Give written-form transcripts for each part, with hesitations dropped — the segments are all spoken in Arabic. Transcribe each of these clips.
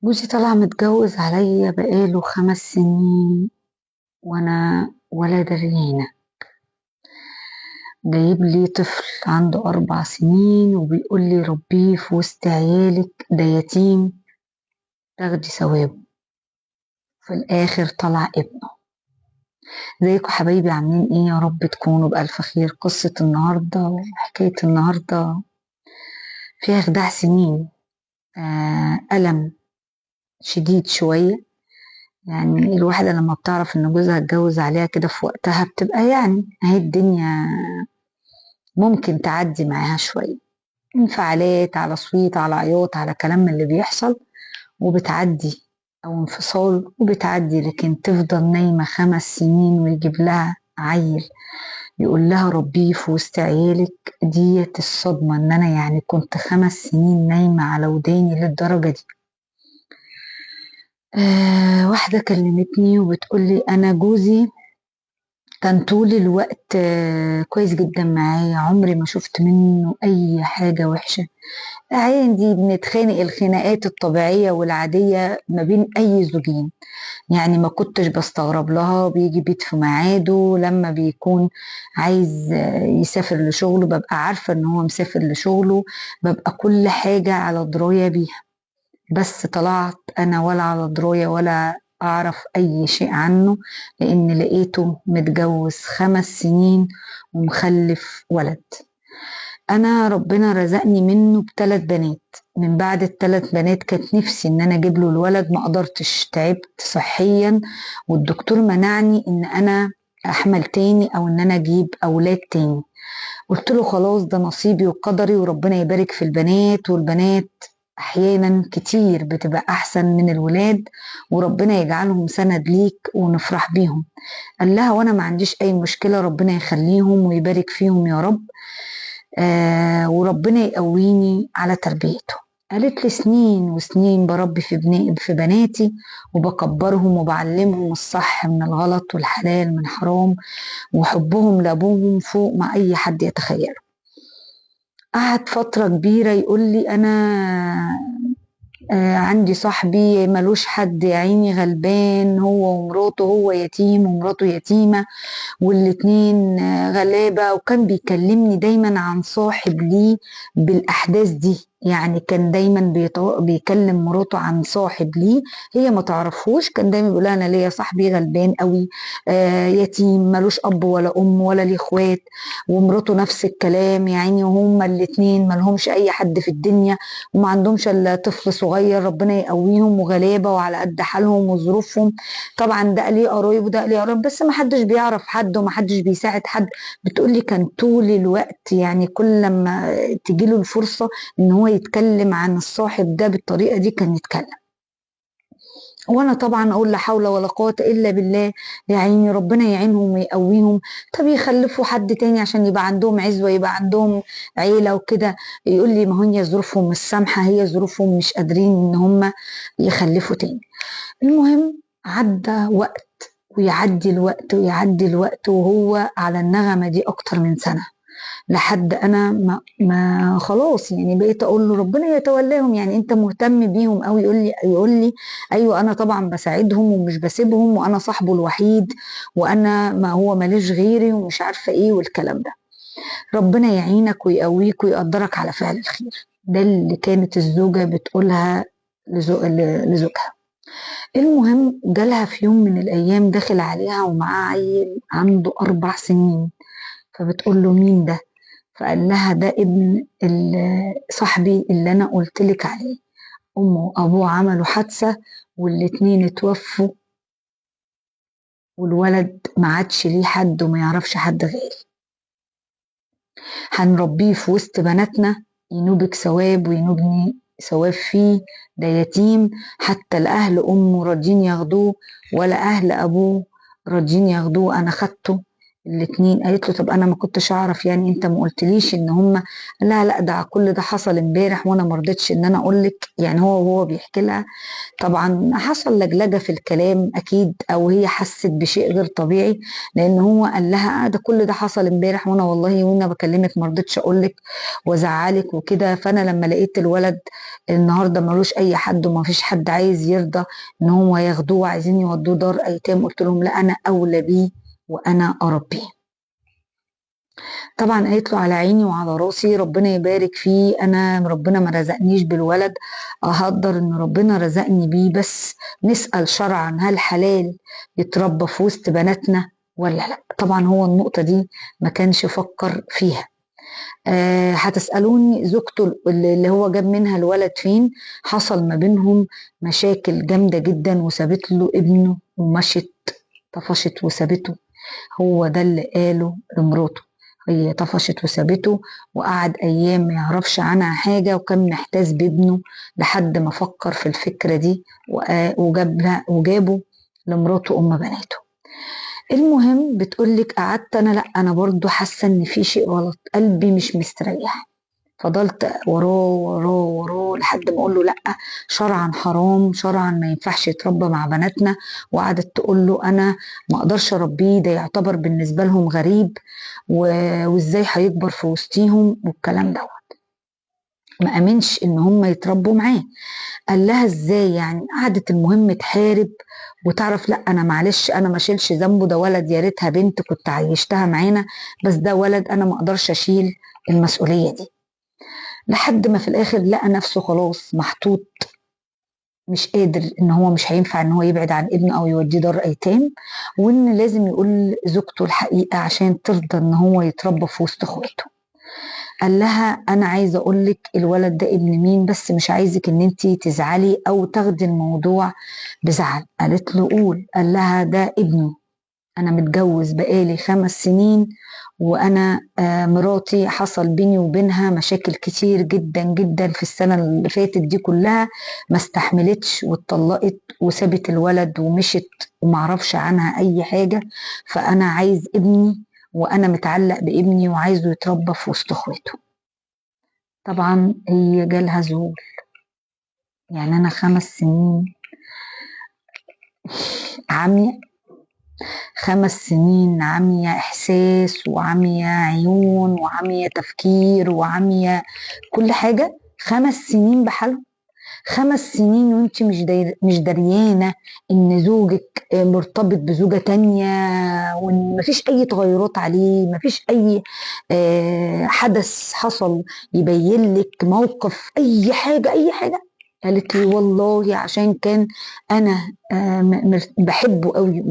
جوزي طلع متجوز عليا بقاله 5 سنين، وانا ولا دريانة. جايب لي طفل عنده 4 سنين وبيقول لي ربيه في وسط عيالك، ده يتيم تاخدي ثوابه. في الاخر طلع ابنه. ازيكم حبايبي، عاملين ايه؟ يا رب تكونوا بألف خير. قصة النهاردة وحكاية النهاردة فيها خداع سنين، ألم شديد شوية. يعني الواحدة لما بتعرف ان جوزها اتجوز عليها كده في وقتها بتبقى يعني اهي الدنيا ممكن تعدي معاها شوية، انفعالات على صويت على عياط على كلام من اللي بيحصل وبتعدي، او انفصال وبتعدي. لكن تفضل نايمة 5 سنين ويجيب لها عيل يقول لها ربيه في وسط عيالك، ديت الصدمة. ان انا يعني كنت 5 سنين نايمة على وداني للدرجة دي. واحدة كلمتني وبتقولي انا جوزي كان طول الوقت كويس جدا معايا، عمري ما شفت منه اي حاجة وحشة. عادي بنتخانق الخناقات الطبيعية والعادية ما بين اي زوجين. يعني ما كنتش بستغرب لها، بيجي بيت في ميعاده، لما بيكون عايز يسافر لشغله ببقى عارفة ان هو مسافر لشغله، ببقى كل حاجة على دراية بيها. بس طلعت انا ولا على دراية ولا اعرف اي شيء عنه، لان لقيته متجوز 5 سنين ومخلف ولد. انا ربنا رزقني منه ب3 بنات. من بعد ال3 بنات كانت نفسي ان انا اجيب له الولد، ما قدرتش، تعبت صحيا والدكتور منعني ان انا احمل تاني او ان انا اجيب اولاد تاني. قلت له خلاص ده نصيبي وقدري وربنا يبارك في البنات، والبنات احيانا كتير بتبقى احسن من الولاد، وربنا يجعلهم سند ليك ونفرح بيهم. قال لها وانا ما عنديش اي مشكلة، ربنا يخليهم ويبارك فيهم يا رب. وربنا يقويني على تربيته. قالت لي سنين وسنين بربي في بناتي وبكبرهم وبعلمهم الصح من الغلط والحلال من حرام، وحبهم لابوهم فوق ما اي حد يتخيله. قعد فترة كبيرة يقول لي انا عندي صاحبي ملوش حد يا عيني، غلبان هو ومراته، هو يتيم ومراته يتيمة والاتنين غلابة. وكان بيكلمني دايما عن صاحب ليه بالأحداث دي. يعني كان دايما بيكلم مراته عن صاحب ليه هي ما تعرفوش. كان دايما بيقول لها انا ليا صاحبي غلبان قوي، يتيم ملوش اب ولا ام ولا ليه اخوات، ومراته نفس الكلام يعني، وهما الاتنين ملهمش اي حد في الدنيا وما عندهمش الا طفل صغير، ربنا يقويهم وغلابة وعلى قد حالهم وظروفهم. طبعا ده ليه قرايب وده ليه قرايب، بس ما حدش بيعرف حد وما حدش بيساعد حد. بتقولي كان طول الوقت يعني كل لما تجيله الفرصة ان هو يتكلم عن الصاحب ده بالطريقة دي كان يتكلم. وانا طبعا اقول لا حول ولا قوة الا بالله، يا عيني ربنا يعينهم ويقويهم. طب يخلفوا حد تاني عشان يبقى عندهم عزوة، يبقى عندهم عيلة وكده. يقول لي ما هي ظروفهم مش سامحة، هي ظروفهم مش قادرين ان هم يخلفوا تاني. المهم عدى وقت ويعدي الوقت ويعدي الوقت وهو على النغمة دي أكتر من سنة، لحد أنا ما خلاص يعني بقيت أقول له ربنا يتولاهم، يعني أنت مهتم بيهم أوي. يقول لي أيوة أنا طبعا بساعدهم ومش بسيبهم وأنا صاحبه الوحيد وأنا ما هو ماليش غيري ومش عارفة إيه والكلام ده. ربنا يعينك ويقويك ويقدرك على فعل الخير. ده اللي كانت الزوجة بتقولها لزوجها. المهم جالها في يوم من الأيام داخل عليها ومعاه عيل عنده 4 سنين، فبتقول له مين ده؟ فقال لها ده ابن صاحبي اللي أنا قلت لك عليه، أمه وأبوه عملوا حادثة والاتنين اتوفوا، والولد ما عادش ليه حد وما يعرفش حد غيري. هنربيه في وسط بناتنا، ينوبك ثواب وينوبني ثواب فيه. ده يتيم، حتى الأهل أمه راضيين ياخدوه ولا أهل أبوه راضيين ياخدوه. أنا خدته الاتنين. قالت له طب انا ما كنتش اعرف، يعني انت ما قلتليش ان هم. لا لا، ده كل ده حصل امبارح وانا ما رضيتش ان انا اقول لك. يعني هو بيحكي لها. طبعا حصل لجلجه في الكلام اكيد، او هي حست بشيء غير طبيعي، لان هو قال لها ده كل ده حصل امبارح وانا والله وانا بكلمك ما رضيتش اقول لك وازعلك وكده. فانا لما لقيت الولد النهارده ملوش اي حد وما فيش حد عايز يرضى ان هو ياخدوه وعايزين يودوه دار ايتام، قلت لهم لا، انا اولى بيه وانا اربيه. طبعا قالت له على عيني وعلى راسي، ربنا يبارك فيه. انا ربنا ما رزقنيش بالولد، اهدر ان ربنا رزقني بيه، بس نسأل شرعا هل حلال يتربى في وسط بناتنا ولا لا. طبعا هو النقطة دي ما كانش فكر فيها. هتسألوني زوجته اللي هو جاب منها الولد فين؟ حصل ما بينهم مشاكل جامدة جدا وسابت له ابنه ومشت، طفشت وسابته. هو ده اللي قاله لمراته. هي طفشت وسابته، وقعد ايام ما يعرفش عنها حاجه، وكان محتاس بابنه لحد ما فكر في الفكره دي وجابه لمراته ام بناته. المهم بتقولك قعدت انا، لا انا برضو حاسه ان في شيء غلط، قلبي مش مستريح. فضلت وراه وراه وراه لحد ما اقول له لا، شرعا حرام، شرعا ما ينفعش يتربى مع بناتنا. وقعدت تقول له انا ما اقدرش اربيه، ده يعتبر بالنسبه لهم غريب، وازاي هيكبر في وسطيهم والكلام ده. ما امنش ان هم يتربوا معاه. قال لها ازاي يعني؟ قعدت المهم تحارب وتعرف لا انا معلش انا ما شيلش ذنبه، ده ولد، يا ريتها بنت كنت عيشتها معانا، بس ده ولد انا ما اقدرش اشيل المسؤوليه دي. لحد ما في الاخر لقى نفسه خلاص محطوط، مش قادر، ان هو مش هينفع ان هو يبعد عن ابنه او يوديه دار ايتام، وان لازم يقول زوجته الحقيقه عشان ترضى ان هو يتربى في وسط اخواته. قال لها انا عايزه اقول لك الولد ده ابن مين، بس مش عايزك ان انت تزعلي او تاخدي الموضوع بزعل. قالت له قول. قال لها ده ابني، انا متجوز بقالي 5 سنين، وانا مراتي حصل بيني وبينها مشاكل كتير جدا جدا في السنة اللي فاتت دي كلها، ما استحملتش واتطلقت وسابت الولد ومشت ومعرفش عنها اي حاجة. فانا عايز ابني، وانا متعلق بابني وعايزه يتربى في وسط اخواته. طبعا هي جالها ذهول. يعني انا 5 سنين عمية، 5 سنين عمية إحساس وعمية عيون وعمية تفكير وعمية كل حاجة، 5 سنين بحالهم. 5 سنين وانت مش دريانة ان زوجك مرتبط بزوجة تانية، وان مفيش اي تغيرات عليه، مفيش اي حدث حصل يبين لك موقف، اي حاجة اي حاجة. قالت لي والله عشان كان انا بحبه قوي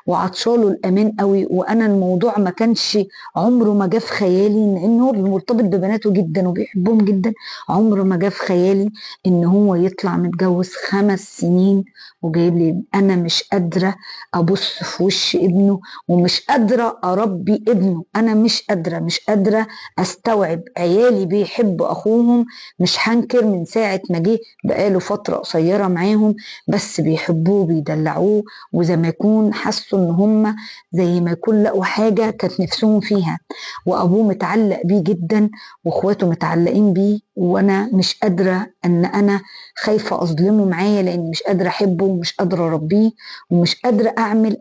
وعطشاله الامان قوي، وانا الموضوع ما كانش عمره ما جه في خيالي، لان هو مرتبط ببناته جدا وبيحبهم جدا. عمره ما جه في خيالي ان هو يطلع متجوز 5 سنين وجايب لي. انا مش قادره ابص في وش ابنه، ومش قادره اربي ابنه. انا مش قادره استوعب عيالي بيحبوا اخوهم. مش هنكر من ساعه ما جه بقاله فتره قصيره معاهم، بس بيحبوه بيدلعوه، وزي ما يكون حسوا ان هم زي ما يكون لقوا حاجه كانت نفسهم فيها. وابوه متعلق بيه جدا واخواته متعلقين بيه، وانا مش قادره ان انا خايفه اظلمه معايا، لاني مش قادره احبه ومش قادره اربيه، ومش قادره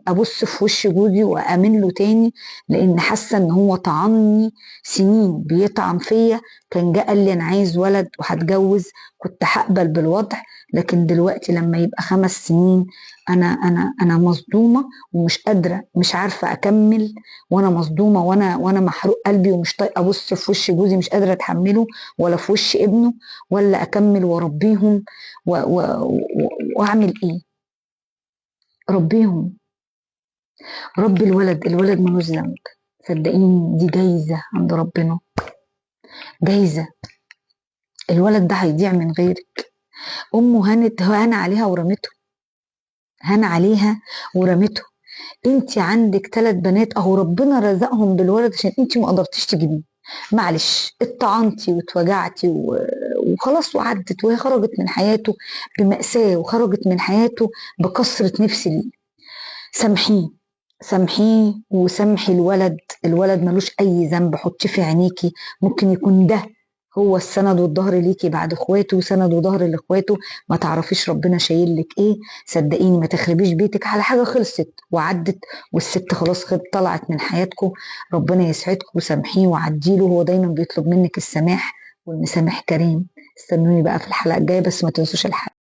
ابص في وش جوزي وامن له تاني، لان حاسه ان هو طعني سنين بيطعن فيا. كان جه قال لي انا عايز ولد وهتجوز، كنت هقبل بالوضع. لكن دلوقتي لما يبقى 5 سنين، انا مصدومه ومش قادره، مش عارفه اكمل، وانا مصدومه، وانا محروق قلبي ومش طايقه ابص في وش جوزي، مش قادره اتحمله، ولا في وش ابنه، ولا اكمل واربيهم واعمل ايه؟ ربيهم. ربي الولد ملوش ذنب. صدقيني دي جايزه عند ربنا، جايزه. الولد ده هيضيع من غيرك. امه هان عليها ورمته، هان عليها ورمته. انت عندك 3 بنات اهو، ربنا رزقهم بالولد عشان انت ما قدرتيش تجيبيه. معلش اتطعنتي واتوجعتي وخلاص وعدت، وهي خرجت من حياته بمأساة، وخرجت من حياته بكسرة نفس ليه. سامحيه، سامحيه وسامحي الولد. الولد ملوش اي ذنب، حطيه في عينيكي، ممكن يكون ده هو السند والظهر ليكي بعد اخواته، وسند وظهر لاخواته. ما تعرفيش ربنا شايل لك ايه. صدقيني ما تخربيش بيتك على حاجه خلصت وعدت، والست خلاص طلعت من حياتكم. ربنا يسعدكم وسامحيه وعديله، هو دايما بيطلب منك السماح، والمسامح كريم. استنوني بقى في الحلقه الجايه، بس ما تنسوش الحلقه.